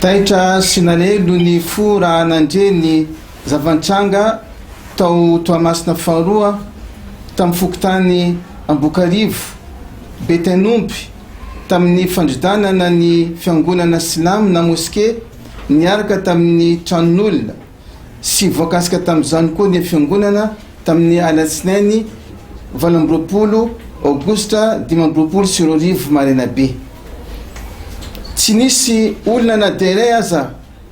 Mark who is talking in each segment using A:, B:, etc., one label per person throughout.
A: taitra sinalelo ny fo raha nandre ny zavantranga tao Toamasina faharoa tamin'ny fokotany Ambokarivo Betenompi tamin'ny fandridanana ny fiangonana Silamo na moské niaraka tamin'ny tranon'olona sy voakasika tamin'izany koa ny fiangonana tamin'ny alatsinainy 20 Aogositra 2024 maraina be. Tsy nisy olona na dia iray aza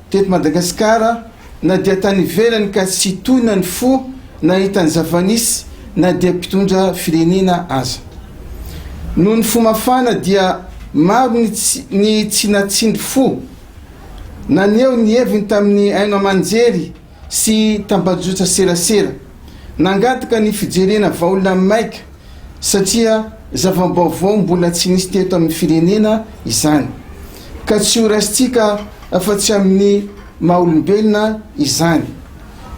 A: teto Madagasikara na dia tany ivelany ka tsy tohina ny fo na hitany zavanisy na dia mpitondra firenena aza. Noho ny fo mafana dia maro ny tsy natsindry fo naneo ny heviny tamin'ny Aino Amanjery sy Tambajotsa serasera nangataka ny fijerena vaolana maika satria zavam-baovao mbola tsy nisy teto amin'ny firenena izany ka tsy ho raisitsika afa-tsy amin'ny maha-olombelona izany.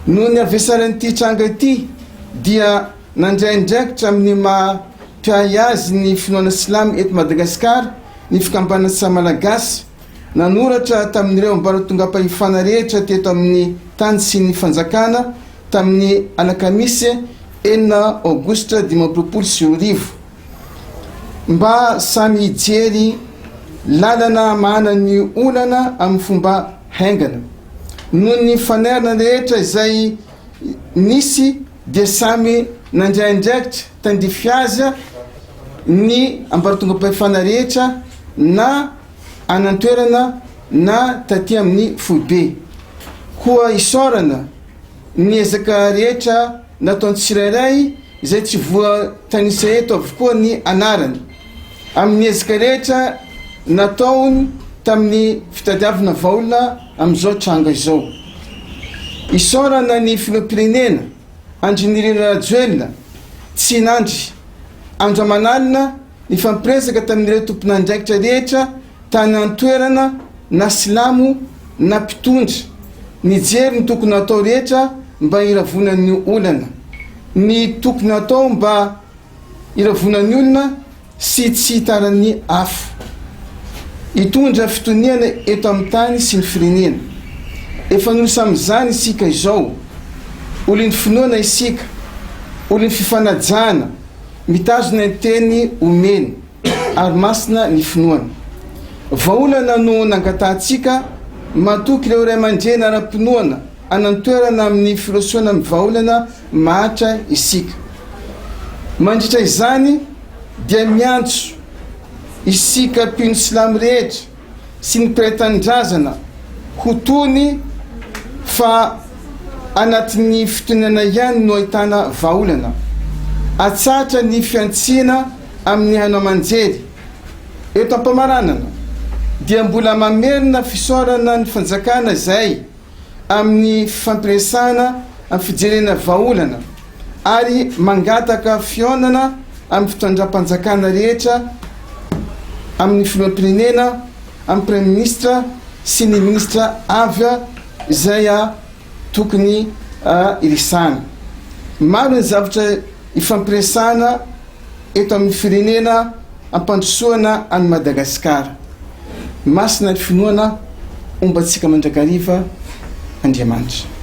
A: Noho ny avesaran'ity tranga ity dia nandraindraikitra amin'ny mampiay azy ny finoana silamo eto Madagasikara ny fikambana sa malagasy nanoratra tamin'ireo ambaratonga-pahefana rehetra teto amin'ny tany sy ny fanjakana tamin'ny alakamisy 9 Aogositra 2024 mba samy hijery lalana mahana ny olana amin'ny fomba haingana. Noho ny fanerana rehetra izay nisy dia samy nandraindraikitra tandify azy ny ambaratonga-pahefana rehetra na anantoerana na taty amin'ny foibe koa isorana ny ezaka rehetra nataony tsirairay izay tsy voatanisa eto avokoa ny anarany amin'ny ezaka rehetra nataony tamin'ny fitadiavana vaolana amin'izao tranga izao. Isorana ny filoham-pirenena Andry Nirina Rajoelina tsy nandry andro aman'alina ny fampiresaka tamin'ireo tompon'andraikitra rehetra tany antoerana na silamo na mpitondra nijery ny tokony atao rehetra mba hiravonan'ny olana, ny tokony atao mba hiravonan'ny olona sy tsy hitaran'ny afo, hitondra fitoniana eto amin'ny tany sy ny firenena. Efa nolosa amin'izany isika izao, olon'ny finoana isika, olon'ny fifanajana, mitazona ny teny omeny ary masina ny finoana. Vaolana no nangatantsika matoky ireo ray aman-dreny ara-pinoana anantoerana amin'ny filosoana amin'ny vaolana mahatra isika. Mandritra izany dia miantso isika mpino silamo rehetra sy ny mpiray-tanindrazana ho tony fa anatin'ny fitonana ihany no ahitana vaolana. Atsatra ny fiantsiana amin'ny Aino Amanjery eto am-pamaranana dia mbola mamerina fisorana ny fanjakana izay amin'ny fampiresana amin'ny fijerena vaolana ary mangataka fionana amin'ny fitondram-panjakana rehetra amin'ny filoham-pirenena, amin'ny premier ministra sy ny ministra avy izay tokony irisana. Maro ny zavatra ifampiresana eto amin'ny firenena ampandrosoana any Madagasikara. Masina ny finoana ombantsika mandrakariva Andriamanitra.